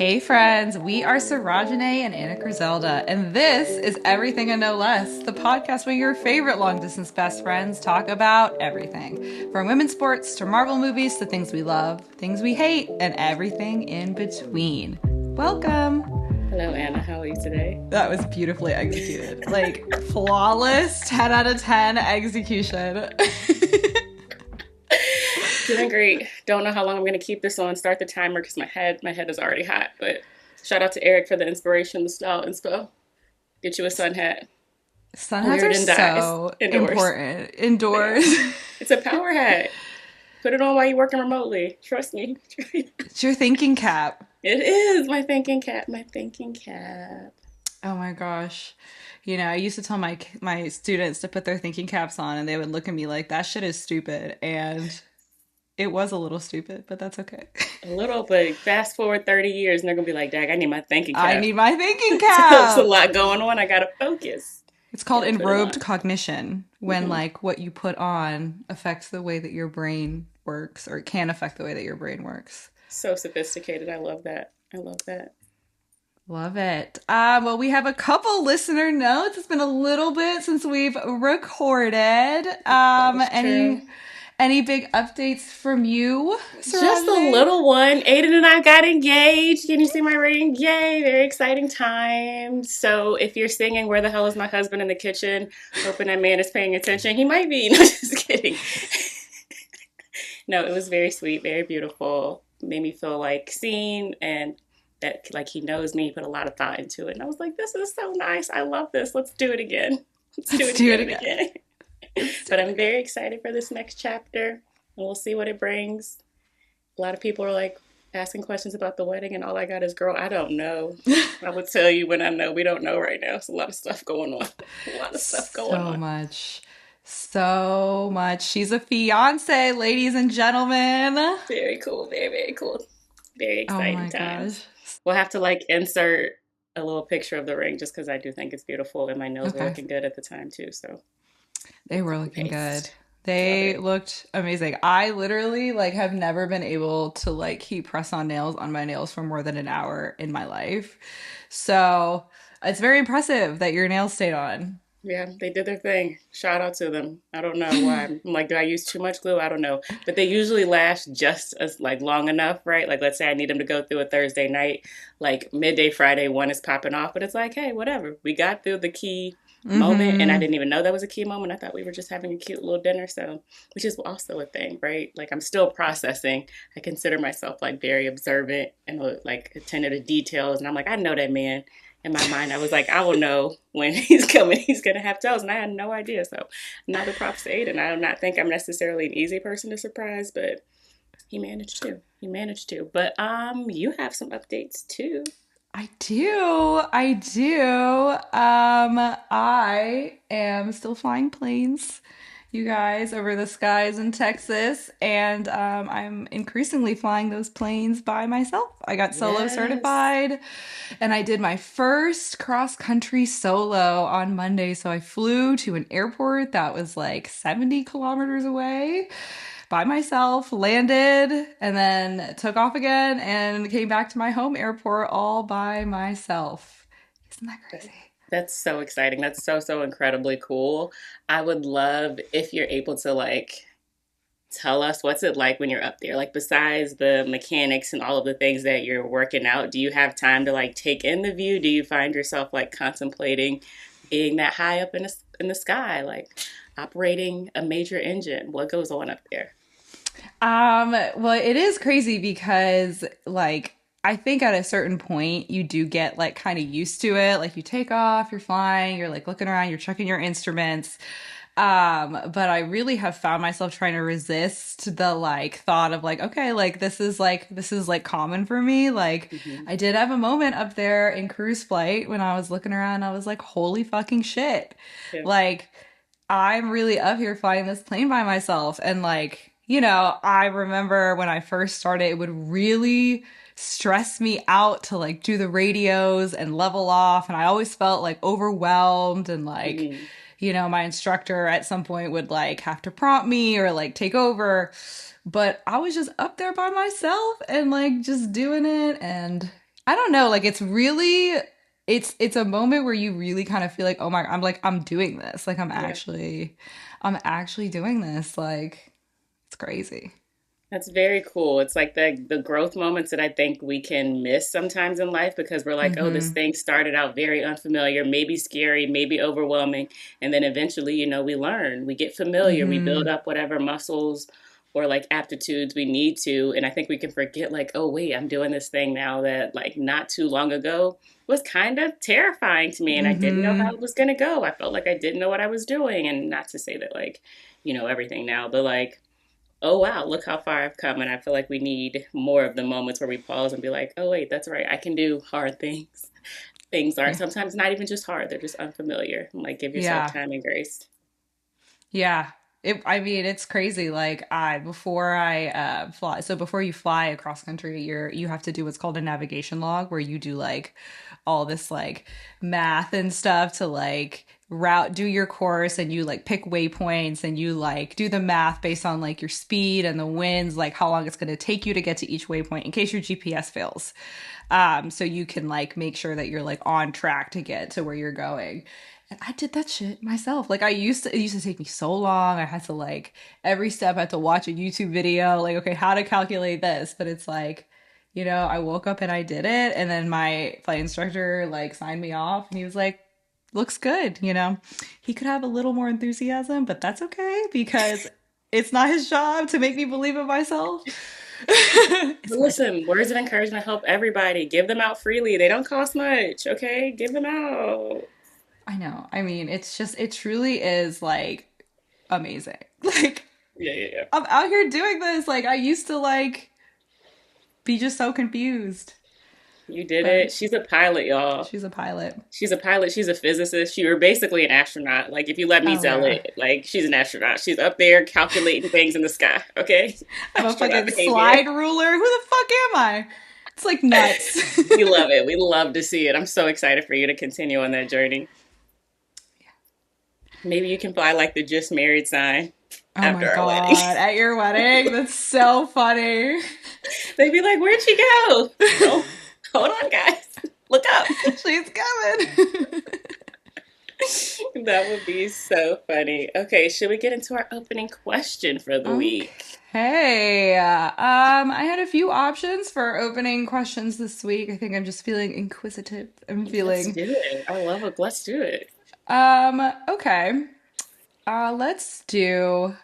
Hey friends, we are Sarájanée and Annacrizelda, and this is Everything and No Less, the podcast where your favorite long-distance best friends talk about everything. From women's sports to Marvel movies to things we love, things we hate, and everything in between. Welcome! Hello, Anna. How are you today? That was beautifully executed. Like, flawless 10 out of 10 execution. Doing great. Don't know how long I'm going to keep this on. Start the timer because my head is already hot. But shout out to Eric for the inspiration, the style inspo. Get you a sun hat. Sun hats Wear are it and dies. so Indoors. important. Indoors. Yeah. It's a power hat. Put it on while you're working remotely. Trust me. It's your thinking cap. It is my thinking cap. My thinking cap. Oh my gosh. You know, I used to tell my students to put their thinking caps on and they would look at me like that shit is stupid, and it was a little stupid, but that's okay. A little, but fast forward 30 years and they're going to be like, Dag, I need my thinking I cap. need my thinking There's a cap. lot going on. I got to focus. It's called Gotta put it enrobed on. cognition, when like what you put on affects the way that your brain works, or can affect the way that your brain works. So sophisticated. I love that. I love that. Love it. Well, we have a couple listener notes. It's been a little bit since we've recorded. That is true. Any big updates from you, Just a Sarájanée? little one. Aiden and I got engaged. Can you see my ring? Yay. Very exciting time. So if you're singing Where the Hell is My Husband in the Kitchen, hoping that man is paying attention, he might be. No, just kidding. No, it was very sweet, very beautiful. Made me feel like seen and that like he knows me. He put a lot of thought into it. And I was like, this is so nice. I love this. Let's do it again. Let's do Let's it do again it and again. again. But I'm very excited for this next chapter, and we'll see what it brings. A lot of people are like asking questions about the wedding, and all I got is, girl, I don't know. I will tell you when I know. We don't know right now. There's a lot of stuff going on. A lot of stuff going So on. much. So much. She's a fiance, ladies and gentlemen. Very cool. Very, very cool. Very Oh exciting my gosh. times. We'll have to like insert a little picture of the ring just because I do think it's beautiful, and my nails were Okay. looking good at the time too. So They were copy looking good. paste. Love They it. looked amazing. I literally like have never been able to like keep press on nails on my nails for more than an hour in my life. So it's very impressive that your nails stayed on. Yeah, they did their thing. Shout out to them. I don't know why. I'm like, do I use too much glue? I don't know. But they usually last just as like long enough, right? Like let's say I need them to go through a Thursday night, like midday Friday, one is popping off, but it's like, hey, whatever. We got through the key moment and I Mm-hmm. didn't even know that was a key moment. I thought we were just having a cute little dinner, so which is also a thing, right? Like I'm still processing. I consider myself like very observant and like attentive to details, and I'm like, I know that man. In my mind, I was like, I will know when he's coming. He's gonna have toes, and I had no idea. So, another props to Aiden. I do not think I'm necessarily an easy person to surprise, but he managed to. He managed to. But you have some updates too. I do. I do. I am still flying planes, you guys, over the skies in Texas, and I'm increasingly flying those planes by myself. I got solo Yes. certified, and I did my first cross country solo on Monday. So I flew to an airport that was like 70 kilometers away by myself, landed, and then took off again and came back to my home airport all by myself. Isn't that crazy? That's so exciting. That's so, so incredibly cool. I would love if you're able to like tell us what's it like when you're up there. Like besides the mechanics and all of the things that you're working out, do you have time to like take in the view? Do you find yourself like contemplating being that high up in the sky, like operating a major engine? What goes on up there? Well, it is crazy because like I think at a certain point you do get like kind of used to it. Like you take off, you're flying, you're like looking around, you're checking your instruments. But I really have found myself trying to resist the like thought of like, okay, like this is like common for me. Like Hmm. I did have a moment up there in cruise flight when I was looking around, I was like, holy fucking shit. Yeah. Like I'm really up here flying this plane by myself. And like, you know, I remember when I first started, it would really stress me out to like do the radios and level off. And I always felt like overwhelmed and like, Hmm. you know, my instructor at some point would like have to prompt me or like take over. But I was just up there by myself and like just doing it. And I don't know, like it's really it's a moment where you really kind of feel like, oh my, I'm like I'm doing this. Like Yeah. I'm actually doing this. Like it's crazy. That's very cool. It's like the growth moments that I think we can miss sometimes in life because we're like, oh, this Mm-hmm. thing started out very unfamiliar, maybe scary, maybe overwhelming, and then eventually, we learn, we get familiar, we build Mm-hmm. up whatever muscles or like aptitudes we need to, and I think we can forget like, oh, wait, I'm doing this thing now that like not too long ago was kind of terrifying to me and I didn't know how Mm-hmm. it was going to go. I felt like I didn't know what I was doing, and not to say that like, everything now, but like oh wow, look how far I've come. And I feel like we need more of the moments where we pause and be like, oh wait, that's right. I can do hard things. Things aren't Yeah. sometimes not even just hard, they're just unfamiliar. And like give yourself Yeah. time and grace. Yeah. I mean, it's crazy. Like before I fly, so before you fly across country, you have to do what's called a navigation log, where you do like all this like math and stuff to like do your course, and you like pick waypoints, and you like do the math based on like your speed and the winds, like how long it's going to take you to get to each waypoint in case your GPS fails. So you can like make sure that you're like on track to get to where you're going. And I did that shit myself. Like it used to take me so long. I had to like every step I had to watch a YouTube video, like, okay, how to calculate this. But it's like, I woke up and I did it. And then my flight instructor like signed me off, and he was like, looks good. He could have a little more enthusiasm, but that's okay because it's not his job to make me believe in myself. But It's my job. listen, words of encouragement help everybody. Give them out freely. They don't cost much. Okay. Give them out. I know. I mean, it truly is like amazing. Like, Yeah, yeah, yeah. I'm out here doing this. Like, I used to like be just so confused, You did but it. She's a pilot, y'all. she's a pilot. She's a pilot. She's a physicist. She were basically an astronaut. Like if you let me Oh, sell yeah. it, like she's an astronaut. She's up there calculating things in the sky. Okay, I'm a astronaut fucking behavior. slide ruler. Who the fuck am I? It's like nuts. We love it. We love to see it. I'm so excited for you to continue on that journey. Maybe you can fly like the just married sign Oh my after our wedding. God. At your wedding? That's so funny. They'd be like, "Where'd she go?" Oh, hold on, guys. Look up. She's coming. That would be so funny. Okay, should we get into our opening question for the week? Okay. I had a few options for opening questions this week. I think I'm just feeling inquisitive. I'm Let's feeling. do it. I love it. Let's do it. Okay. Let's do,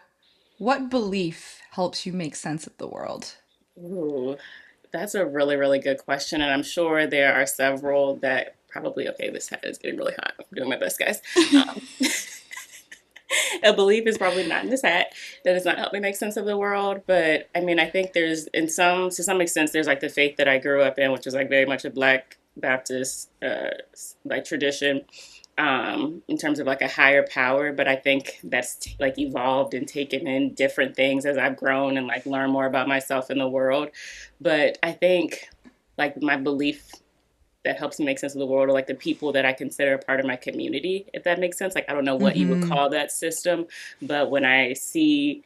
what belief helps you make sense of the world? Ooh, that's a really, really good question. And I'm sure there are several that probably, okay, this hat is getting really hot. I'm doing my best, guys. Um, a belief is probably not in this hat that does not help me make sense of the world. But I mean, I think there's, to some extent, there's like the faith that I grew up in, which is like very much a Black Baptist, like tradition. In terms of like a higher power, but I think that's like evolved and taken in different things as I've grown and like learned more about myself in the world. But I think like my belief that helps me make sense of the world, or like the people that I consider a part of my community, if that makes sense. Like I don't know what you would Mm-hmm. call that system, but when I see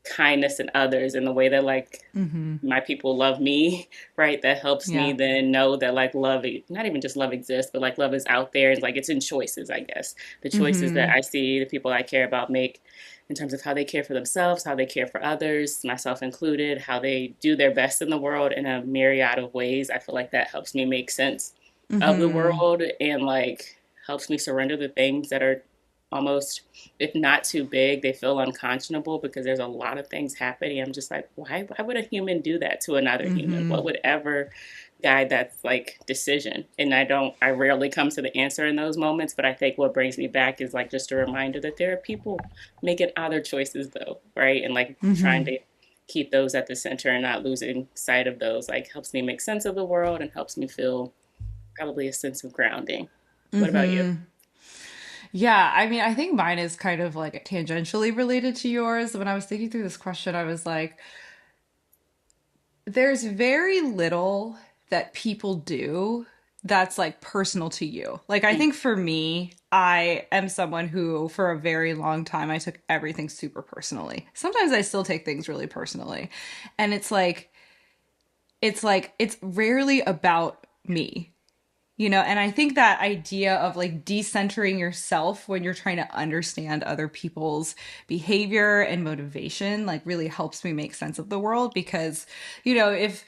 kindness in others and the way that like Mm-hmm. my people love me, right? That helps me Yeah. then know that like love, not even just love exists, but like love is out there and like it's in choices, I guess. The choices that Mm-hmm. I see the people I care about make in terms of how they care for themselves, how they care for others, myself included, how they do their best in the world in a myriad of ways. I feel like that helps me make sense of the Mm-hmm. world and like helps me surrender the things that are almost, if not too big, they feel unconscionable because there's a lot of things happening. I'm just like, why would a human do that to another human? Mm-hmm. What would ever guide that like decision? And I rarely come to the answer in those moments, but I think what brings me back is like just a reminder that there are people making other choices though, right? And like trying Mm-hmm. to keep those at the center and not losing sight of those like helps me make sense of the world and helps me feel probably a sense of grounding. What about you? Mm-hmm. Yeah, I mean, I think mine is kind of like tangentially related to yours. When I was thinking through this question, I was like, there's very little that people do that's like personal to you. Like, I think for me, I am someone who, for a very long time, I took everything super personally. Sometimes I still take things really personally. And it's rarely about me. And I think that idea of like decentering yourself when you're trying to understand other people's behavior and motivation like really helps me make sense of the world because, if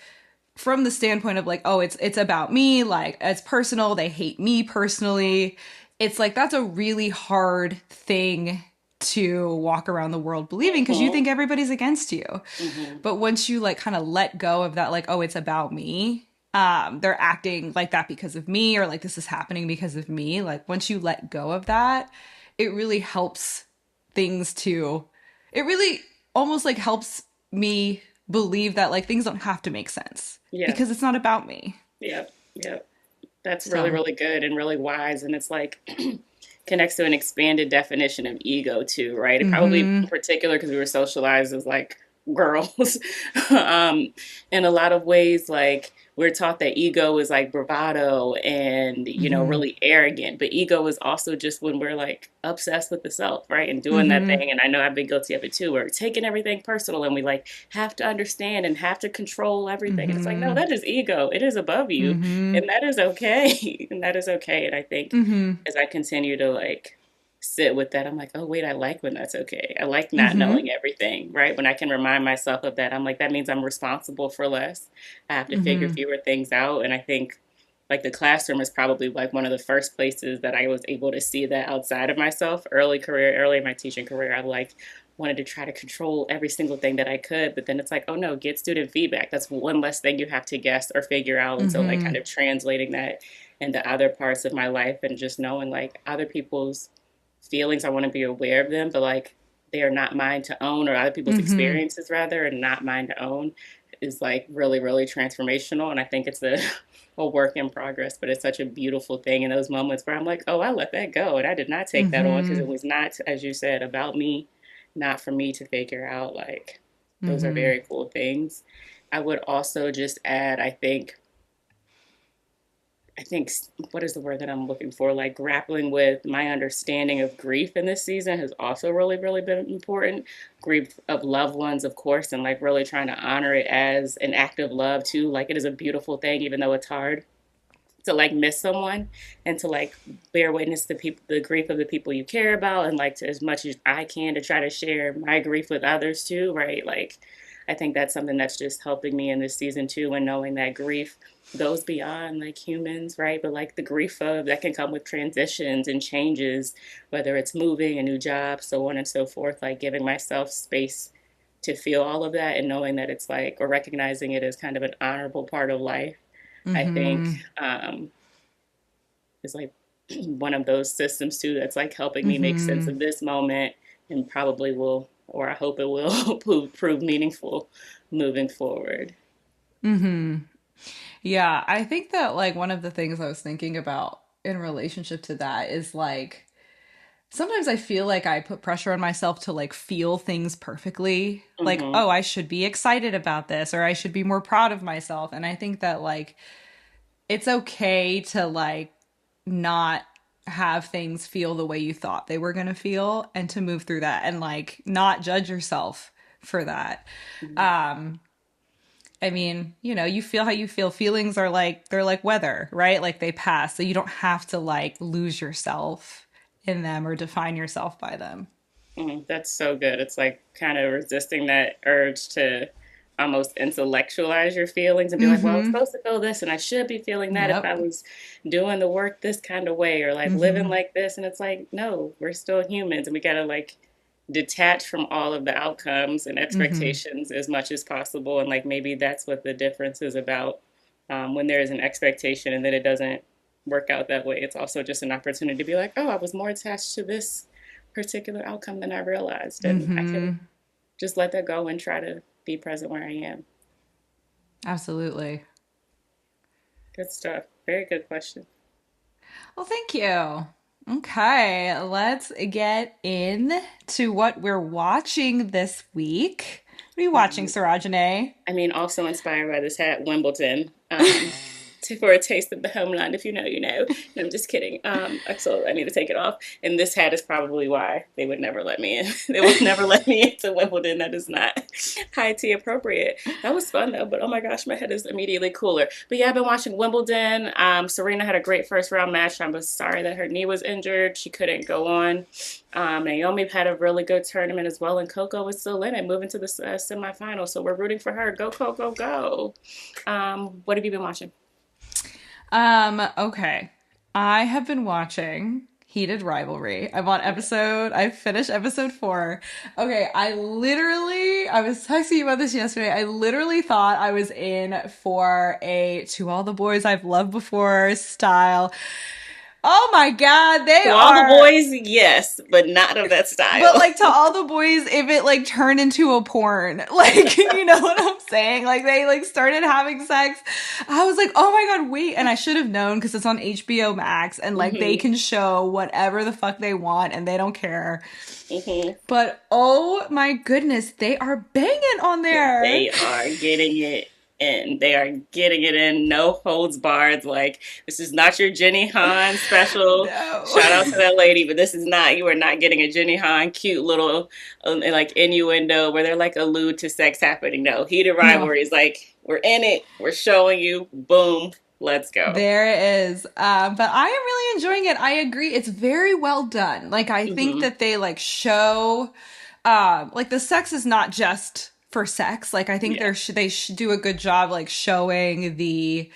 from the standpoint of like, oh, it's about me, like it's personal, they hate me personally, it's like that's a really hard thing to walk around the world believing because you Mm-hmm. think everybody's against you. Mm-hmm. But once you like kind of let go of that, like, oh, it's about me, they're acting like that because of me, or like this is happening because of me. Like once you let go of that, it really helps things to, it really almost like helps me believe that like things don't have to make sense Yeah. because it's not about me. Yep. Yep. That's really, So, really good and really wise. And it's like connects to an expanded definition of ego too, right? It probably in mm-hmm, particular because we were socialized as like girls. In a lot of ways, like we're taught that ego is like bravado and, mm-hmm, really arrogant. But ego is also just when we're like obsessed with the self, right? And doing that mm-hmm, thing. And I know I've been guilty of it too. We're taking everything personal and we like have to understand and have to control everything. And it's like, no, mm-hmm, that is ego. It is above you. mm-hmm, And that is okay. And that is okay. And I think mm-hmm, as I continue to like sit with that, I'm like, oh, wait, I like when that's okay. I like not mm-hmm, knowing everything, right? When I can remind myself of that, I'm like, that means I'm responsible for less. I have to figure mm-hmm, fewer things out. And I think like the classroom is probably like one of the first places that I was able to see that outside of myself. Early in my teaching career, I like wanted to try to control every single thing that I could. But then it's like, oh no, get student feedback. That's one less thing you have to guess or figure out. And so like mm-hmm, kind of translating that into other parts of my life and just knowing like other people's feelings, I want to be aware of them, but like they are not mine to own, or other people's mm-hmm, experiences rather, and not mine to own is like really, really transformational. And I think it's a work in progress, but it's such a beautiful thing in those moments where I'm like, oh, I let that go. And I did not take that on because mm-hmm, it was not, as you said, about me, not for me to figure out. Like, those are mm-hmm. very cool things. I would also just add, I think what is the word that I'm looking for? Like grappling with my understanding of grief in this season has also really, really been important. Grief of loved ones, of course, and like really trying to honor it as an act of love too. Like it is a beautiful thing, even though it's hard to like miss someone and to like bear witness to people, the grief of the people you care about, and like to as much as I can to try to share my grief with others too, right? Like I think that's something that's just helping me in this season too, and knowing that grief goes beyond like humans, right? But like the grief of that can come with transitions and changes, whether it's moving, a new job, so on and so forth, like giving myself space to feel all of that and knowing that it's like, or recognizing it as kind of an honorable part of life, I think Mm-hmm. is like one of those systems too that's like helping me make sense Mm-hmm. of this moment and probably will, or I hope it will prove meaningful moving forward. Mm-hmm. Yeah, I think that like one of the things I was thinking about in relationship to that is like sometimes I feel like I put pressure on myself to like feel things perfectly. Like, Mm-hmm. oh, I should be excited about this or I should be more proud of myself. And I think that like it's okay to like not have things feel the way you thought they were going to feel and to move through that and like not judge yourself for that. Um I mean, you feel how you feel. Feelings are like they're like weather, right? Like they pass. So you don't have to like lose yourself in them or define yourself by them. That's so good. It's like kind of resisting that urge to almost intellectualize your feelings and be like, well, I'm Mhm. supposed to feel this and I should be feeling that if I Yep. was doing the work this kind of way or like living Mhm. like this. And it's like, no, we're still humans and we got to like detach from all of the outcomes and Mhm. expectations as much as possible. And like maybe that's what the difference is about, when there is an expectation and then it doesn't work out that way. It's also just an opportunity to be like, oh, I was more attached to this particular outcome than I realized. And I can Mhm. just let that go and try to be present where I am. Absolutely. Good stuff. Very good question. Well, thank you. Okay, let's get in to what we're watching this week. What are you watching, Um, Sarájanée? I mean, also inspired by this hat, Wimbledon. for a taste of the homeland. If you know, you know. No, I'm just kidding. So I need to take it off. And this hat is probably why they would never let me in. They will never let me into Wimbledon. That is not high tea appropriate. That was fun though. But oh my gosh, my head is immediately cooler. But yeah, I've been watching Wimbledon. Serena had a great first round match. I was sorry that her knee was injured. She couldn't go on. Naomi had a really good tournament as well, and Coco was still in it, moving to the semifinals. So we're rooting for her. Go Coco, go! What have you been watching? Okay. I have been watching Heated Rivalry. I finished episode 4. Okay, I was texting you about this yesterday. I literally thought I was in for a To All the Boys I've Loved Before style. Oh my God, they To all the are. boys, yes, but not of that But style. like To All the Boys, if it like turned into a porn, like you know what I'm saying? Like they like started having sex. I was like, oh my God, wait. And I should have known because it's on HBO Max and like they Hmm. can show whatever the fuck they want and they don't care. Hmm. But oh my goodness, they are banging on there. They are getting it in. They are getting it in. No holds barred. Like, this is not your Jenny Han special. No. Shout out to that lady, but this is not, you are not getting a Jenny Han cute little like innuendo where they're like allude to sex happening. No, heated No. rivalry is like, we're in it. We're showing you. Boom. Let's go. There it is. But I am really enjoying it. I agree. It's very well done. Like, I think Hmm. that they like show, like the sex is not just for sex. Like, I think Yeah. they should do a good job, like showing the,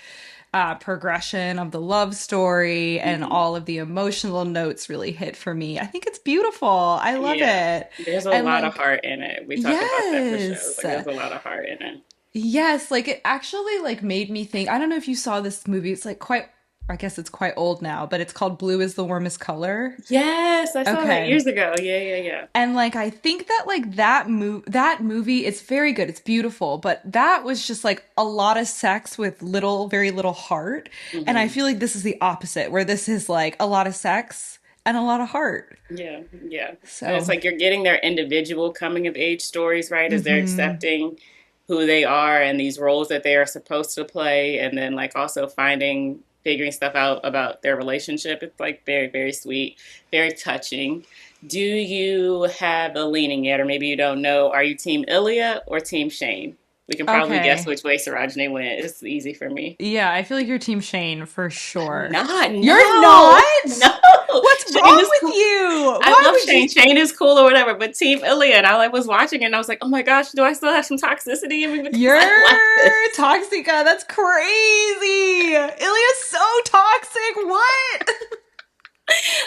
progression of the love story and Hmm. all of the emotional notes really hit for me. I think it's beautiful. I love Yeah. it. There's a And lot of like, heart in it. We talk about that for shows. yes. Like, there's a lot of heart in it. Yes, like it actually like made me think. I don't know if you saw this movie. It's like quite I guess it's quite old now, but it's called Blue is the Warmest Color. Yes, I saw that Okay. years ago. Yeah, yeah, yeah. And like I think that like that movie it's very good. It's beautiful, but that was just like a lot of sex with very little heart. And I Hmm. feel like this is the opposite where this is like a lot of sex and a lot of heart. Yeah, yeah. And it's So, like you're getting their individual coming of age stories, right? As they're mhm. accepting who they are and these roles that they are supposed to play, and then like also figuring stuff out about their relationship. It's like very, very sweet, very touching. Do you have a leaning yet, or maybe you don't know? Are you Team Ilya or Team Shane? We can probably guess Okay. which way Sarájanée went. It's easy for me. Yeah, I feel like you're Team Shane for I'm sure. not. You're No, not? no. What's Shane wrong is with cool. you? I Why love would you? Shane. Shane is cool or whatever, but Team Ilya, and I like was watching it and I was like, oh my gosh, do I still have some toxicity in me because I like You're this? Toxica. That's crazy. Ilya's so toxic. What?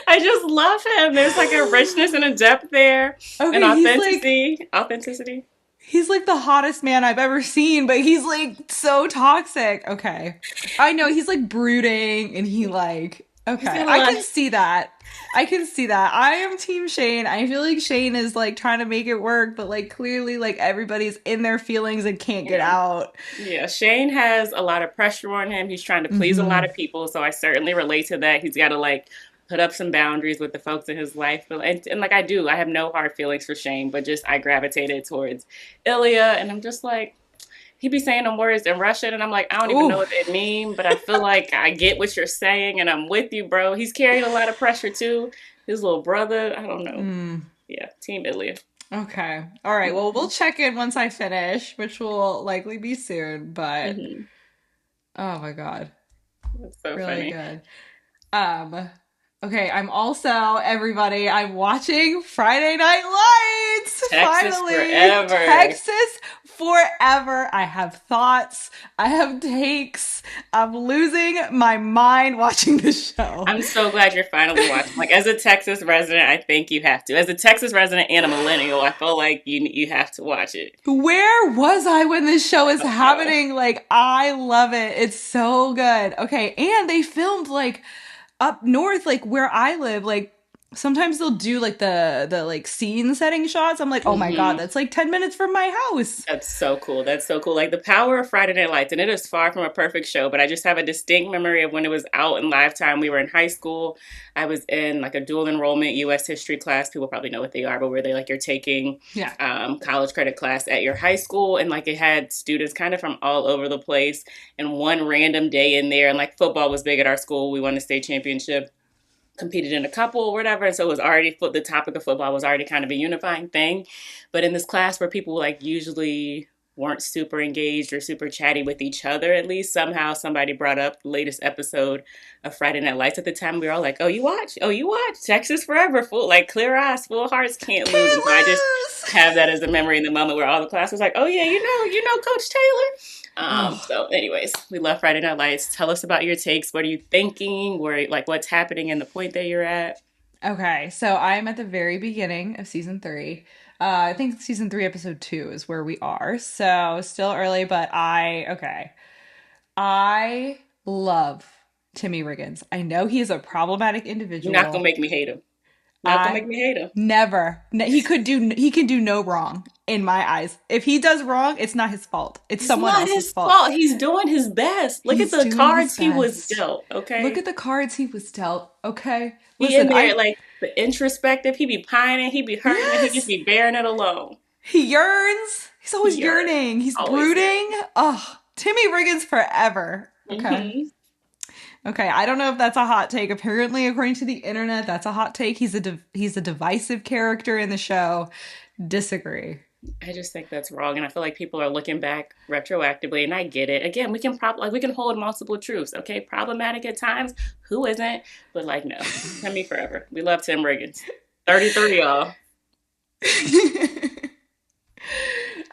I just love him. There's like a richness and a depth there, and Okay, authenticity. Authenticity. he's like the hottest man I've ever seen, but he's like so toxic. Okay. I know he's like brooding and he like He's okay, got a I lot. can see that. I can see that. I am Team Shane. I feel like Shane is like trying to make it work, but like clearly like everybody's in their feelings and can't get Yeah. out. Yeah, Shane has a lot of pressure on him. He's trying to please a lot Mhm. of people, so I certainly relate to that. He's got to like put up some boundaries with the folks in his life, but and like I do, I have no hard feelings for Shane, but just I gravitated towards Ilya, and I'm just like he be saying them words in Russian, and I'm like I don't even know Ooh. what they mean, but I feel like I get what you're saying, and I'm with you, bro. He's carrying a lot of pressure too. His little brother, I don't know. Mm. Yeah, Team Ilya. Okay. All right. Well, we'll Hmm. check in once I finish, which will likely be soon, but Hmm. oh my God. That's so Really funny. good. Um, okay, I'm watching Friday Night Lights. Texas Finally, forever. Texas forever. I have thoughts. I have takes. I'm losing my mind watching the show. I'm so glad you're finally watching. Like as a Texas resident, I think you have to. As a Texas resident and a millennial, I feel like you have to watch it. Where was I when this show is I know. happening? Like, I love it. It's so good. Okay, and they filmed like up north, like where I live, like sometimes they'll do like the like scene setting shots. I'm like, oh my God, Hmm. that's like 10 minutes from my house. That's so cool. That's so cool. Like the power of Friday Night Lights, and it is far from a perfect show, but I just have a distinct memory of when it was out in live time. We were in high school. I was in like a dual enrollment U.S. history class. People probably know what they are, but where they like you're taking Yeah. college credit class at your high school, and like it had students kind of from all over the place. And one random day in there, and like football was big at our school. We won the state championship, competed in a couple or whatever, and so it was already the topic of football was already kind of a unifying thing. But in this class where people like usually weren't super engaged or super chatty with each other, at least somehow somebody brought up the latest episode of Friday Night Lights. At the time we were all like, oh, you watch, Texas Forever, full like clear eyes, full hearts, can't lose. And Can't so I just lose. have that as a memory in the moment where all the class was like, oh yeah, Coach Taylor. Oh, So anyways, we love Friday Night Lights. Tell us about your takes. What are you thinking? Where like what's happening in the point that you're at? okay. So I'm at the very beginning of season three. I think season three, episode two is where we are. So still early, but okay. I love Timmy Riggins. I know he is a problematic You're not gonna individual. make me hate him. Not gonna I make me hate him. he can do no wrong in my eyes. If he does wrong, it's not his fault. It's It's someone not else's his fault. fault. He's doing his best. Look at He's the doing his cards he was best. dealt. Look Okay, at the cards he was dealt. Okay. he in Listen, there I like the introspective. He be pining. He be hurting, and he just yes. be bearing it alone. He yearns. He's always He yearns, yearning. He's always brooding. yearning. Oh, Timmy Riggins forever. Okay. Hmm. Okay. I don't know if that's a hot take. Apparently, according to the internet, that's a hot take. He's a divisive character in the show. Disagree. I just think that's wrong, and I feel like people are looking back retroactively, and I get it. Again, we can hold multiple truths. Okay, problematic at times. Who isn't? But like, no, Timmy forever. We love Tim Riggins. 33, y'all.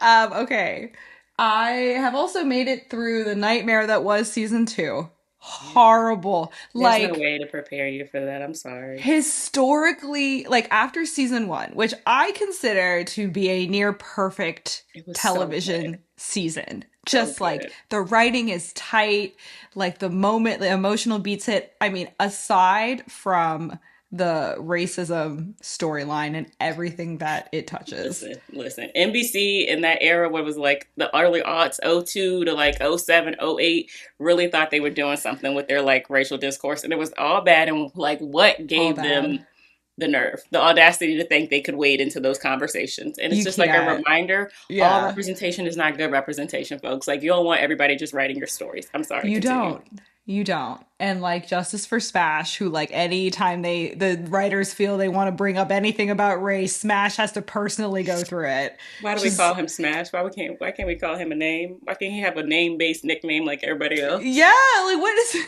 Okay. I have also made it through the nightmare that was season two. Horrible. There's no Like, way to prepare you for that. I'm sorry. historically, like after season one, which I consider to be a near perfect It was so good, television season. so Just like good. the writing is tight, like the moment the emotional beats hit. I mean, aside from the racism storyline and everything that it touches. Listen. NBC in that era where it was like the early aughts, '02 to like '07, '08, really thought they were doing something with their like racial discourse. And it was all bad. And like, what All gave bad. them the nerve, the audacity to think they could wade into those conversations? And it's You just like a can't. reminder all Yeah. representation is not good representation, folks. Like, you don't want everybody just writing your stories. I'm sorry, You continue. don't. You don't. And like Justice for Smash, who like anytime the writers feel they want to bring up anything about race, Smash has to personally go through it. Why do we call Just him Smash? Why can't we call him a name? Why can't he have a name based nickname like everybody else? yeah, like what is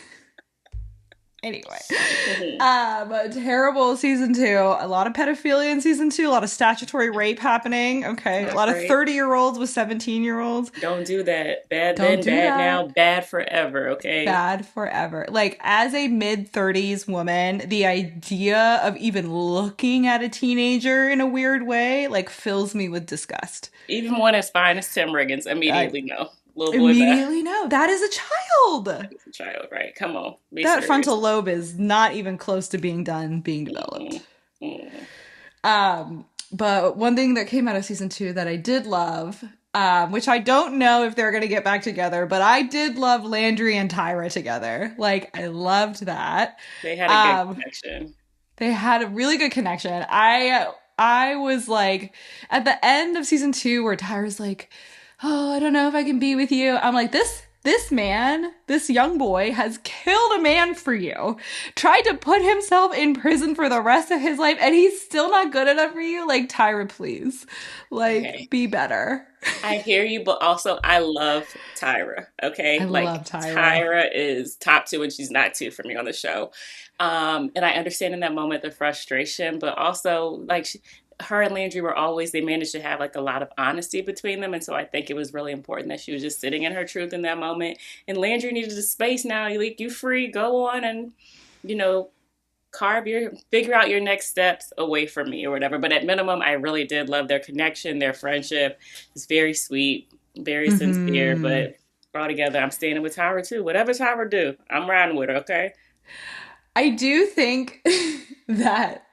anyway. Hmm. Terrible season two. A lot of pedophilia in season two, a lot of statutory rape happening. Okay. A Not lot of great. 30-year-olds with 17-year-olds. Don't do that. Bad Don't then, do bad that. now, bad forever, okay? Bad forever. Like, as a mid 30s woman, the idea of even looking at a teenager in a weird way, like, fills me with disgust. Even one as fine as Tim Riggins, I immediately no. Little boy bad. immediately know that is a child. He's a child, right? Come on, be That serious. frontal lobe is not even close to being done, being Mm-mm. developed. Mm. But one thing that came out of season two that I did love, which I don't know if they're gonna get back together, but I did love Landry and Tyra together. Like, I loved that. They had a good Um, connection. They had a really good connection. I was like at the end of season two where Tyra's like, "Oh, I don't know if I can be with you." I'm like, this man, this young boy has killed a man for you. Tried to put himself in prison for the rest of his life and he's still not good enough for you? Like, Tyra, please. Like, Okay. be better. I hear you, but also I love Tyra. I Okay, like love Tyra. Tyra is top two, and she's not two for me on the show. And I understand in that moment the frustration, but also like her and Landry were always they managed to have like a lot of honesty between them, and so I think it was really important that she was just sitting in her truth in that moment. And Landry needed the space now. You free, go on and you know figure out your next steps away from me or whatever. But at minimum, I really did love their connection, their friendship. It's very sweet, very sincere, Hmm. but altogether I'm standing with Tyra too. Whatever Tyra do, I'm riding with her, okay? I do think that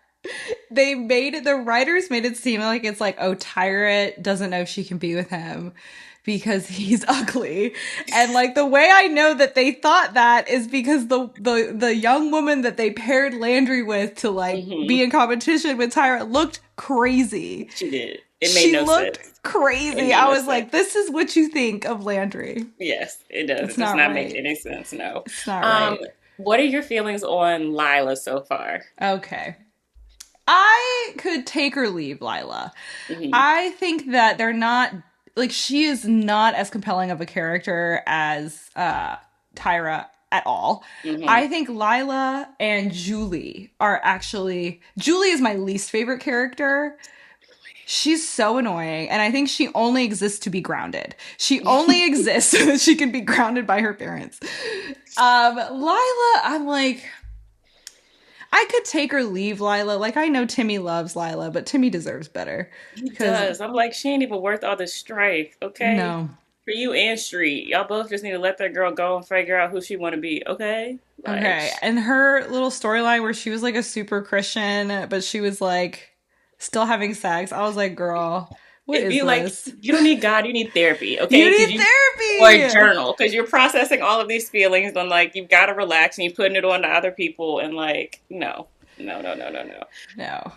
The writers made it seem like it's like, oh, Tyra doesn't know if she can be with him because he's ugly. And like the way I know that they thought that is because the young woman that they paired Landry with to like Hmm. be in competition with Tyra looked crazy. She did. It made She no looked sense. It crazy. made I no was sense. like, this is what you think of Landry. Yes, it does. It's It does not not make right. any sense. No. It's not Um, right. what are your feelings on Lila so far? Okay. I could take or leave Lila. Hmm. I think that they're not like she is not as compelling of a character as Tyra at all. Hmm. I think Lila and Julie are actually Julie is my least favorite character. She's so annoying, and I think she only exists to be grounded. She only exists so that she can be grounded by her parents. Lila, I'm like, I could take or leave Lila. Like I know Timmy loves Lila, but Timmy deserves better He because does. I'm like, she ain't even worth all this strife, okay? no. For you and Street, y'all both just need to let that girl go and figure out who she want to be, okay? Like, Okay, and her little storyline where she was like a super Christian, but she was like still having sex. I was like, girl, what it'd is be like this? you don't need God, you need therapy, You okay? Because need you or a therapy. journal because you're processing all of these feelings and like you've got to relax and you're putting it on to other people and like no, no, no, no, no, no. No.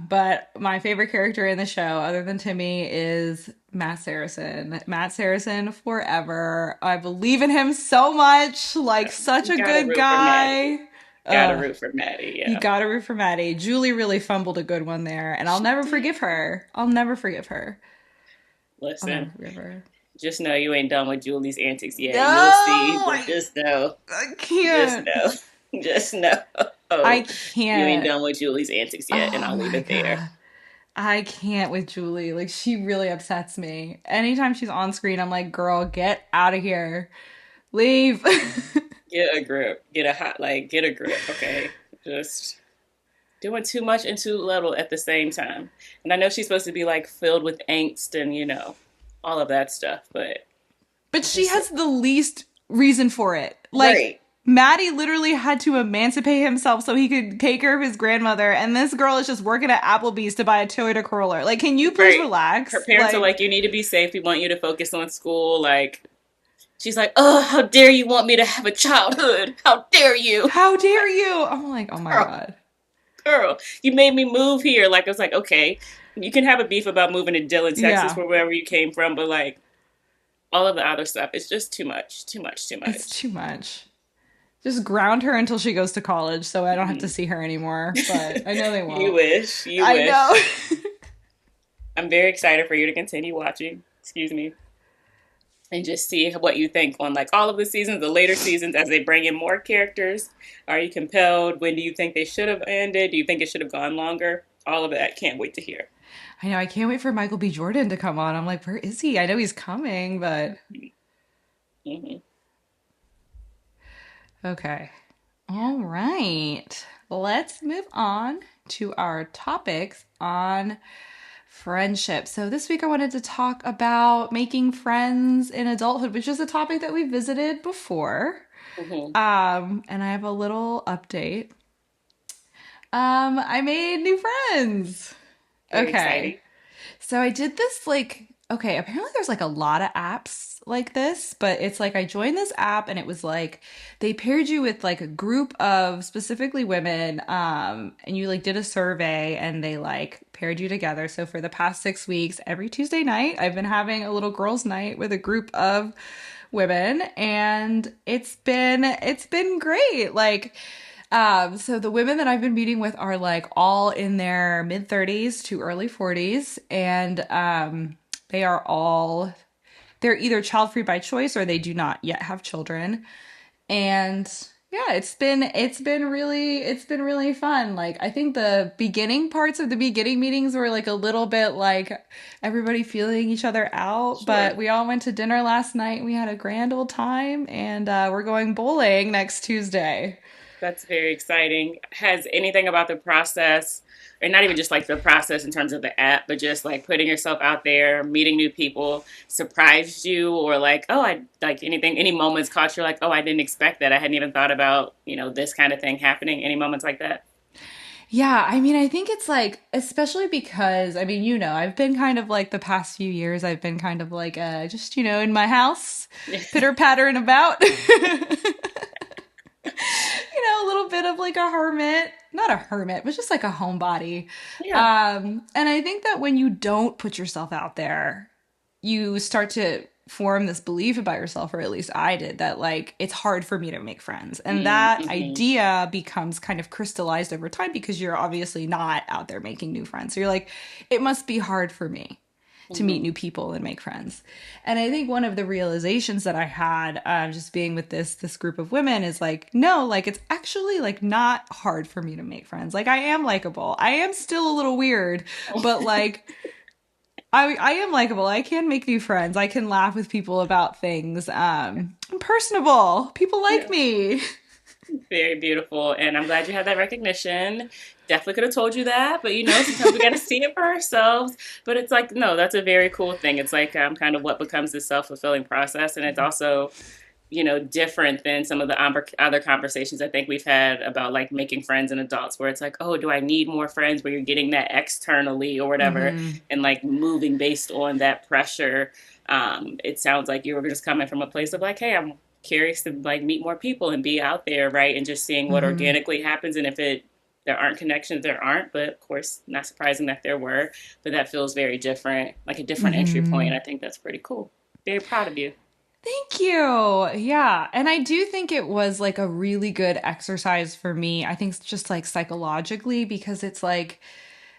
But my favorite character in the show, other than Timmy, is Matt Saracen. Matt Saracen forever. I believe in him so much. Like such You a gotta good root for guy. Maddie. Gotta Uh, root for Maddie. you Yeah. gotta root for Maddie. Julie really fumbled a good one there, and I'll She never did. forgive her. I'll never forgive her. I'll never Listen, forgive her. just know you ain't done with Julie's antics No, yet. You'll see, but just know, I just can't. know, just know. I Oh, you ain't can't. done with Julie's antics yet, and Oh I'll leave my it there. god. I can't with Julie. Like she really upsets me. Anytime she's on screen, I'm like, girl, get out of here. Leave. Get a grip. Get a hot like. Get a grip. Okay, just doing too much and too little at the same time. And I know she's supposed to be like filled with angst and all of that stuff, but But I she just has the least reason for it. Like, right. Maddie literally had to emancipate himself so he could take care of his grandmother, and this girl is just working at Applebee's to buy a Toyota Corolla. Like, can you please Right. Her relax? parents are Like, like, you need to be safe. We want you to focus on school. Like, she's like, oh, how dare you want me to have a childhood? How dare you? how dare you? I'm like, oh my Girl, god. girl, you made me move here. Like, I was like, okay, you can have a beef about moving to Dillon, Texas, Yeah, or wherever you came from, but like, all of the other stuff, it's just too much, too much, too it's much. too much. Just ground her until she goes to college so I don't have to Mhm. see her anymore. But I know they You won't. wish, you I know. wish. I'm very excited for you to continue watching. Excuse me. And just see what you think on like all of the seasons, the later seasons as they bring in more characters. Are you compelled? When do you think they should have ended? Do you think it should have gone longer? All of that. Can't wait to hear. I know. I can't wait for Michael B. Jordan to come on. I'm like, where is he? I know he's coming, but Hmm. okay. All right. Let's move on to our topics on friendship. So this week I wanted to talk about making friends in adulthood, which is a topic that we visited before. Hmm. And I have a little update. I made new friends. Very Okay. exciting. So I did this like okay, apparently there's like a lot of apps like this, but it's like I joined this app and it was like they paired you with like a group of specifically women and you like did a survey and they like paired you together. So for the past 6 weeks, every Tuesday night, I've been having a little girls night with a group of women and it's been great. Like so the women that I've been meeting with are like all in their mid 30s to early 40s, and they are all they're either child free by choice or they do not yet have children. And yeah, it's been really fun. Like I think the beginning parts of the beginning meetings were like a little bit like everybody feeling each other out, but Sure. we all went to dinner last night. And we had a grand old time, and we're going bowling next Tuesday. That's very exciting. Has anything about the process, or not even just like the process in terms of the app, but just like putting yourself out there, meeting new people, surprised you, or like, oh, I like anything, any moments caught you like, oh, I didn't expect that. I hadn't even thought about, this kind of thing happening. Any moments like that? Yeah, I mean, I think it's like, especially because, I mean, I've been kind of like the past few years, I've been kind of like, just, in my house, pitter pattering about. A little bit of like a hermit, not a hermit, but just like a homebody. Yeah. And I think that when you don't put yourself out there, you start to form this belief about yourself, or at least I did, that like it's hard for me to make friends. And that Mm-hmm. idea becomes kind of crystallized over time because you're obviously not out there making new friends. So you're like, it must be hard for me to meet Mm-hmm. new people and make friends. And I think one of the realizations that I had, just being with this group of women, is like, no, like it's actually like not hard for me to make friends. Like I am likable. I am still a little weird, but like I am likable. I can make new friends. I can laugh with people about things. I'm personable. People like Yeah. me. Very beautiful. And I'm glad you had that recognition. Definitely could have told you that, but sometimes we got to see it for ourselves. But it's like, no, that's a very cool thing. It's like kind of what becomes this self fulfilling process. And it's also, different than some of the other conversations I think we've had about like making friends and adults, where it's like, oh, do I need more friends? Where you're getting that externally or whatever, Mm-hmm. and like moving based on that pressure. It sounds like you were just coming from a place of like, hey, I'm curious to like meet more people and be out there, right? And just seeing what Mm-hmm. organically happens. And if there aren't connections, there aren't. But of course, not surprising that there were. But that feels very different, like a different entry point. Mm-hmm. I think that's pretty cool. Very proud of you. Thank you. Yeah. And I do think it was like a really good exercise for me. I think it's just like psychologically, because it's like,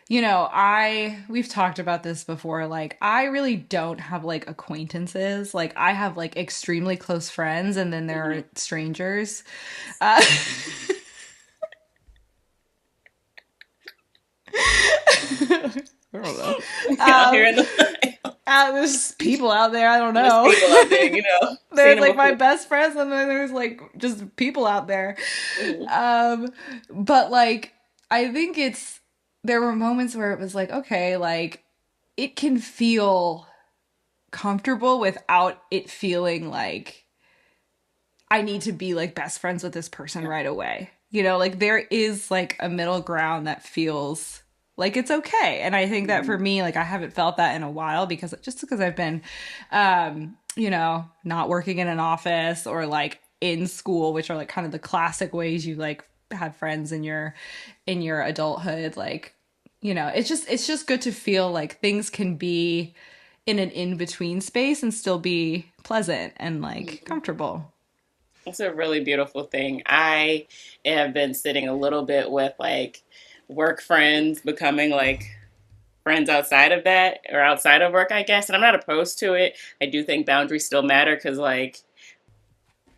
we've talked about this before. Like, I really don't have like acquaintances. Like, I have like extremely close friends, and then there Mm-hmm. are strangers. Uh, I don't know. Out here Um, in the there's people out there. I don't there's know. people out there, seen There's them like my before. best friends, and then there's like just people out there. Mm-hmm. Um, but like, I think there were moments where it was like, okay, like it can feel comfortable without it feeling like I need to be like best friends with this person Yeah. right away. Like there is like a middle ground that feels like it's okay. And I think that Mm-hmm. for me, like I haven't felt that in a while, because I've been not working in an office, or like in school, which are like kind of the classic ways you like have friends in your adulthood. Like, it's just good to feel like things can be in an in-between space and still be pleasant and like Mm-hmm. comfortable. It's a really beautiful thing. I have been sitting a little bit with like work friends becoming like friends outside of that or outside of work, I guess. And I'm not opposed to it. I do think boundaries still matter because like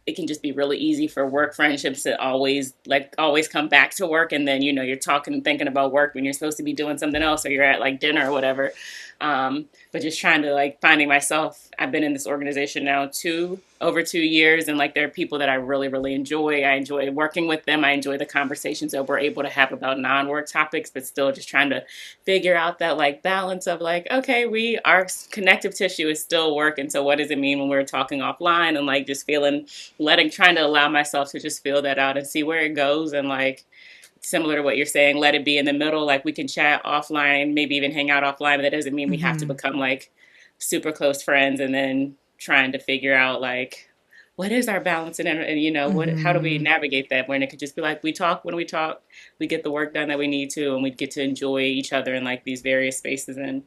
it can just be really easy for work friendships to always come back to work, and then you're talking and thinking about work when you're supposed to be doing something else, or you're at like dinner or whatever. But just trying to like finding myself. I've been in this organization now over 2 years, and like there are people that I really really enjoy. I enjoy working with them. I enjoy the conversations that we're able to have about non-work topics, but still just trying to figure out that like balance of like, okay, our connective tissue is still working, so what does it mean when we're talking offline, and like just trying to allow myself to just feel that out and see where it goes. And like similar to what you're saying, let it be in the middle. Like we can chat offline, maybe even hang out offline, but that doesn't mean we have to Mm-hmm. become like super close friends. And then trying to figure out like what is our balance, and how do we Mm-hmm. navigate that when it could just be like we talk when we talk, we get the work done that we need to, and we get to enjoy each other in like these various spaces, and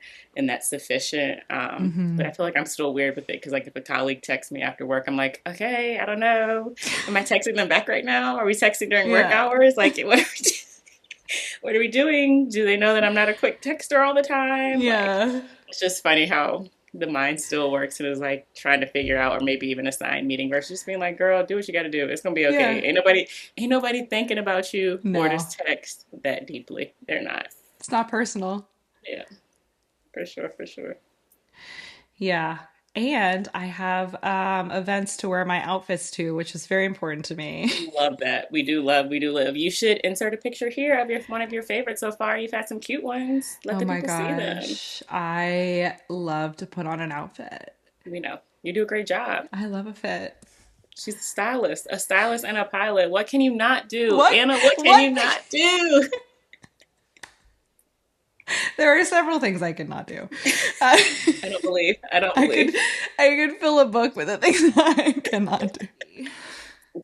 that's sufficient. But Mm-hmm. I feel like I'm still weird with it because like if a colleague texts me after work, I'm like, okay, I don't know, am I texting them back right now? Are we texting during work Yeah. hours? Like what are we doing? Do they know that I'm not a quick texter all the time? Like Yeah. it's just funny how the mind still works and is like trying to figure out or maybe even assign meeting versus just being like, girl, do what you got to do. It's gonna be okay. Yeah. Ain't nobody thinking about you for No, this text that deeply. They're not. it's not personal. Yeah, for sure, for sure. Yeah. And I have events to wear my outfits to, which is very important to me. Love that. We do love. You should insert a picture here of one of your favorites so far. You've had some cute ones. Let Oh the my people see them. gosh. I love to put on an outfit. We know you do a great job. I love a fit. She's a stylist and a pilot. What can you not do, What? Anna? What can What? you not do? There are several things I could not do. Uh, I don't I believe. could I could fill a book with the things that I cannot do.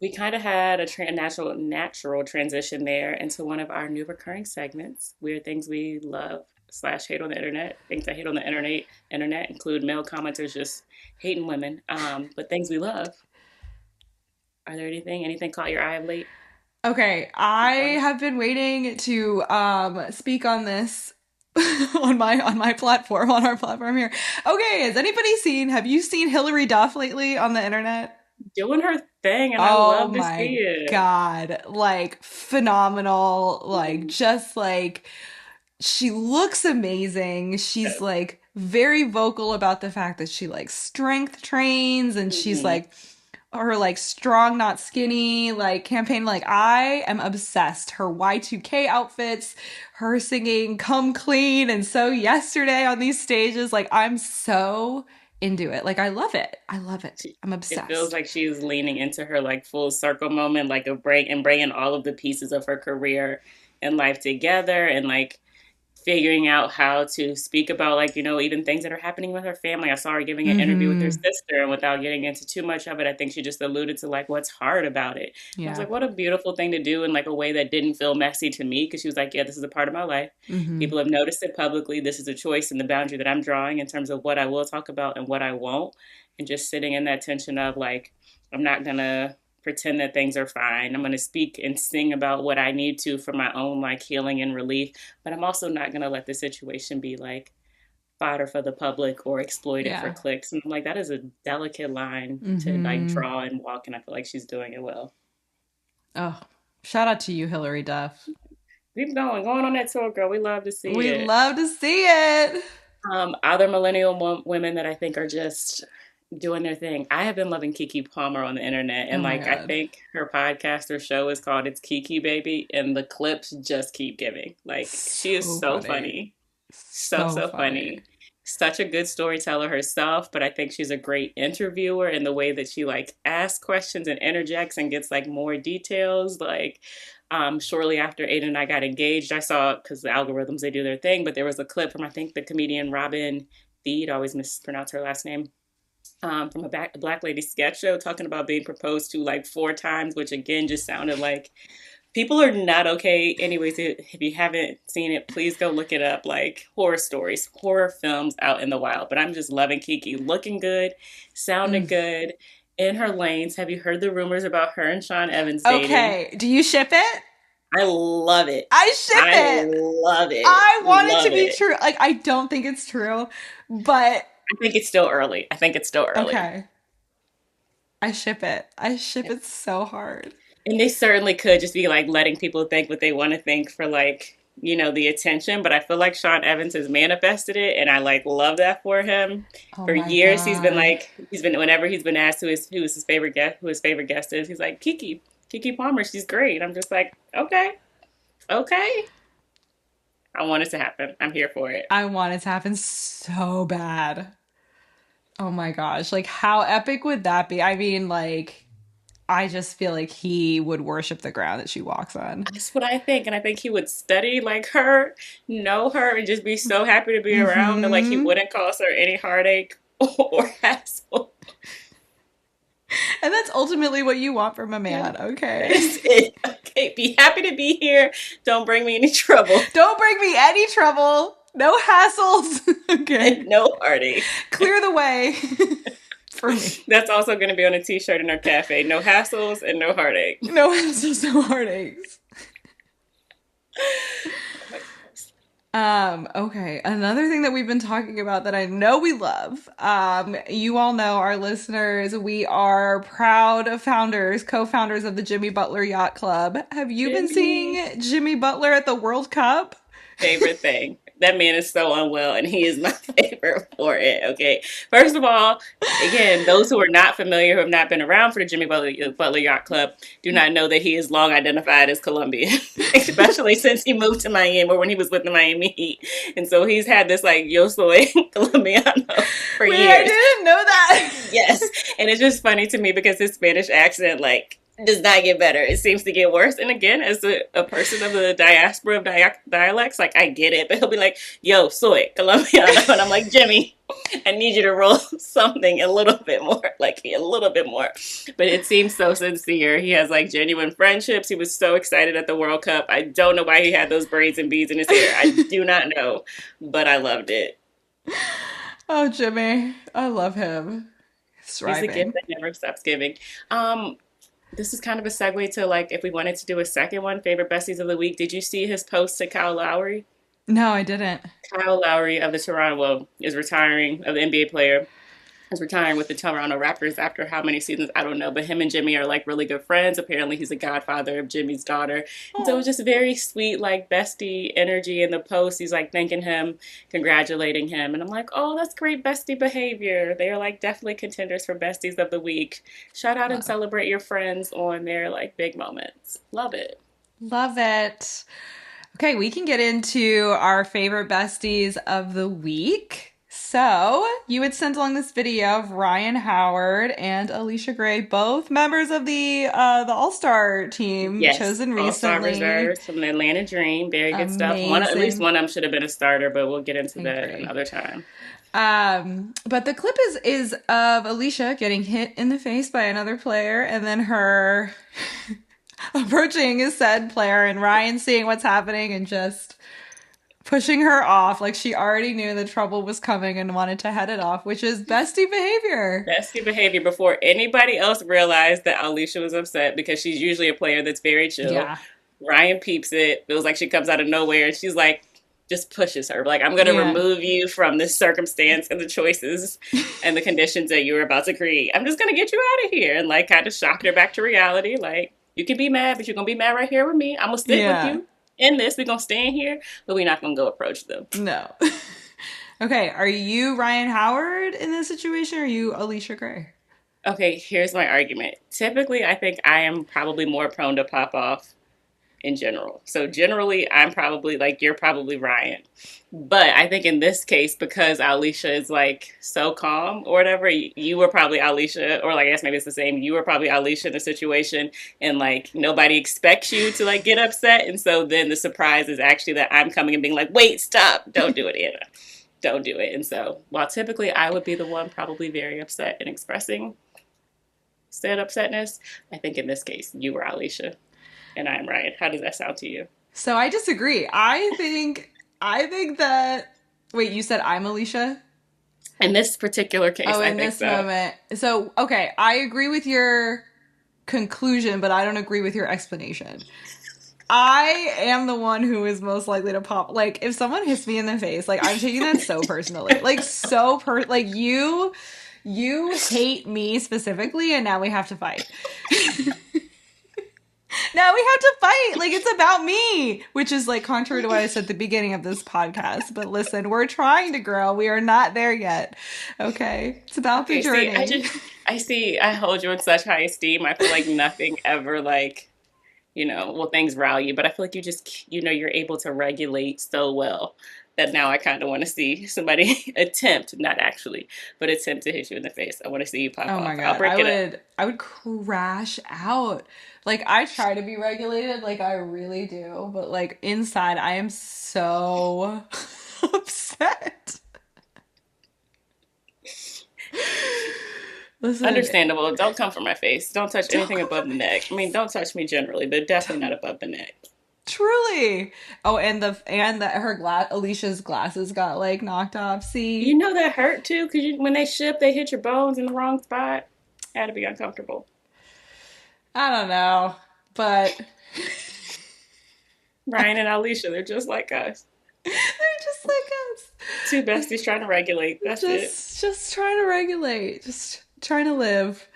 We kind of had a natural transition there into one of our new recurring segments, weird things we love slash hate on the internet. Things I hate on the internet include male commenters just hating women. But things we love. Are there anything caught your eye of late? Okay, I have been waiting to speak on this on my platform, on our platform here. Okay, have you seen Hillary Duff lately on the internet? Doing her thing, and I Oh love to see my it. God. Like phenomenal. Like just like she looks amazing. She's like very vocal about the fact that she like strength trains and she's Mhm. like her like strong not skinny like campaign. Like I am obsessed. Her Y2K outfits, her singing Come Clean and So Yesterday on these stages, like I'm so into it. Like I love it. I love it. I'm It feels obsessed. like she's leaning into her like full circle moment, like bringing all of the pieces of her career and life together, and like figuring out how to speak about like even things that are happening with her family. I saw her giving an interview with her Mhm. sister, and without getting into too much of it, I think she just alluded to like what's hard about it. And I was Yeah. like, what a beautiful thing to do in like a way that didn't feel messy to me, because she was like, yeah, this is a part of my life. Mhm. People have noticed it publicly. This is a choice and the boundary that I'm drawing in terms of what I will talk about and what I won't. And just sitting in that tension of like, I'm not gonna pretend that things are fine. I'm going to speak and sing about what I need to for my own like healing and relief, but I'm also not going to let the situation be like fodder for the public or exploited for Yeah. clicks. And I'm like, that is a delicate line to like Mhm. draw and walk, and I feel like she's doing it well. Oh, shout out to you, Hillary Duff. Keep going on that tour, girl. We love to see We it. love to see it. Other millennial women that I think are just doing their thing. I have been loving Kiki Palmer on the internet, Oh and my like I God. think her podcast or show is called "It's Kiki Baby," and the clips just keep giving. Like she is So so funny. funny, So so funny. funny. Such a good storyteller herself, but I think she's a great interviewer in the way that she like asks questions and interjects and gets like more details. Like shortly after Aiden and I got engaged, I saw, because the algorithms, they do their thing, but there was a clip from I think the comedian Robin Thede, always mispronounce her last name, from a Black Lady sketch show talking about being proposed to like 4 times, which again just sounded like people are not okay. Anyways, if you haven't seen it, please go look it up. Like horror stories, horror films out in the wild. But I'm just loving Kiki, looking good, sounding Mm. good, in her lanes. Have you heard the rumors about her and Sean Evans dating? Okay. Do you ship it? I love it. I ship I it. love it. I want it Love to be it. true. Like, I don't think it's true, but I think it's still early. I think it's still early. okay. I ship it. I ship it so hard. And they certainly could just be like letting people think what they want to think for like, the attention. But I feel like Sean Evans has manifested it, and I like love that for him. Oh For my years God. he's been whenever he's been asked who his favorite guest is, he's like, Kiki Palmer, she's great. I'm just like, okay, okay. I want it to happen. I'm here for it. I want it to happen so bad. Oh my gosh. Like, how epic would that be? I mean, like, I just feel like he would worship the ground that she walks on. That's what I think. And I think he would study like her, know her, and just be so happy to be around that like he Mm-hmm. wouldn't cause her any heartache or hassle. And that's ultimately what you want from a Yeah. man, That okay? is it. Okay, be happy to be here. Don't bring me any trouble Don't bring me any trouble. No hassles. and Okay. no heartache. Clear the way for me. That's also going to be on a t-shirt in our cafe. No hassles and no heartache. No hassles, no heartaches. Okay. Another thing that we've been talking about that I know we love. You all know, our listeners, we are proud founders, co-founders of the Jimmy Butler Yacht Club. Have you been Jimmy. seeing Jimmy Butler at the World Cup? Favorite thing. That man is so unwell, and he is my favorite for it. Okay. First of all, again, those who are not familiar, who have not been around for the Butler Yacht Club, do not know that he is long identified as Colombian, especially since he moved to Miami, or when he was with the Miami Heat. And so he's had this like Yo soy Colombiano for Wait, I years. didn't know that. Yes. And it's just funny to me because his Spanish accent, like, does not get better. It seems to get worse. And again, as a person of the diaspora of dialects, like I get it, but he'll be like, "Yo, soy Colombiano," and I'm like, "Jimmy, I need you to roll something a little bit more, like a little bit more." But it seems so sincere. He has like genuine friendships. He was so excited at the World Cup. I don't know why he had those braids and beads in his hair. I do not know, but I loved it. Oh, Jimmy, I love him. He's a gift Thriving. that never stops giving. Um, this is kind of a segue to like if we wanted to do a second one, favorite besties of the week. Did you see his post to Kyle Lowry? No, I didn't. Kyle Lowry of the Toronto, well, is retiring, of the NBA player, is retiring with the Toronto Raptors after how many seasons, I don't know. But him and Jimmy are like really good friends. Apparently, he's a godfather of Jimmy's daughter. And so it was Oh, just very sweet, like bestie energy in the post. He's like thanking him, congratulating him. And I'm like, oh, that's great bestie behavior. They are like definitely contenders for besties of the week. Shout out and love. celebrate your friends on their like big moments. Love it. Love it. Okay, we can get into our favorite besties of the week. So, you had sent along this video of Ryan Howard and Alicia Gray, both members of the All-Star team Yes, chosen all-star recently. reserves from the Atlanta Dream. Very good stuff. One, at least Amazing. one of them should have been a starter, but we'll get into I that agree. another time. But the clip is of Alicia getting hit in the face by another player, and then her approaching a said player, and Ryan seeing what's happening and just pushing her off like she already knew the trouble was coming and wanted to head it off, which is bestie behavior. Bestie behavior before anybody else realized that Alicia was upset because she's usually a player that's very chill. Yeah. Ryan peeps it. Feels like she comes out of nowhere and she's like, just pushes her. Like, I'm going to Yeah. remove you from this circumstance and the choices and the conditions that you were about to create. I'm just going to get you out of here. And like, kind of shocked her back to reality. Like, you can be mad, but you're going to be mad right here with me. I'm going to stick with Yeah. you in this. We're going to stand here, but we're not going to go approach them. No. Okay, are you Ryan Howard in this situation or are you Alicia Gray? Okay, here's my argument. Typically, I think I am probably more prone to pop off in general. So generally, I'm probably like you're probably Ryan. But I think in this case, because Alicia is like so calm or whatever, you were probably Alicia, or like I guess maybe it's the same. You were probably Alicia in the situation, and like nobody expects you to like get upset, and so then the surprise is actually that I'm coming and being like, "Wait, stop! Don't do it, Anna. Don't do it." And so while typically I would be the one probably very upset and expressing said upsetness, I think in this case you were Alicia and I am Ryan. How does that sound to you? So I disagree. I think that wait, you said I'm Alicia? In this particular case, Oh, I in think this so. moment. So, okay, I agree with your conclusion, but I don't agree with your explanation. I am the one who is most likely to pop. Like, if someone hits me in the face, like I'm taking that so personally. Like like you hate me specifically and now we have to fight. Now we have to fight. Like it's about me, which is like contrary to what I said at the beginning of this podcast. But listen, we're trying to grow. We are not there yet. Okay. It's about the Okay, see, journey. I see, I hold you in such high esteem. I feel like nothing ever, like, well, things rile you, but I feel like you just, you're able to regulate so well that now I kind of want to see somebody attempt, not actually, but attempt to hit you in the face. I want to see you pop Oh my off. I'll god. break it up. I would crash out. Like I try to be regulated, like I really do, but like inside I am so upset. Listen, Understandable. Don't come for my face. Don't touch don't anything come for above the my neck. I mean, don't touch me generally, but definitely not above the neck. truly. Oh, and that her glass Alicia's glasses got like knocked off. You See, know that hurt too, because when they ship, they hit your bones in the wrong spot. Had to be uncomfortable. I don't know, but Ryan and Alicia, they're just like us. they're just like us. Two besties trying to regulate. That's it. Just trying to regulate, just trying to live.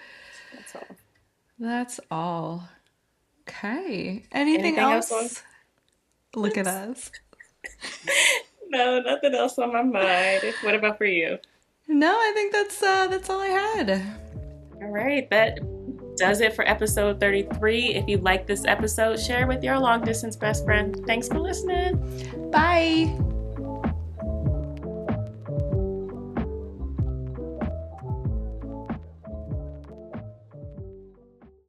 That's all. That's all. Okay. Anything Anything else on? else? Look at us. No, nothing else on my mind. What about for you? No, I think that's all I had. All right, that does it for episode 33. If you like this episode, share with your long distance best friend. Thanks for listening. Bye.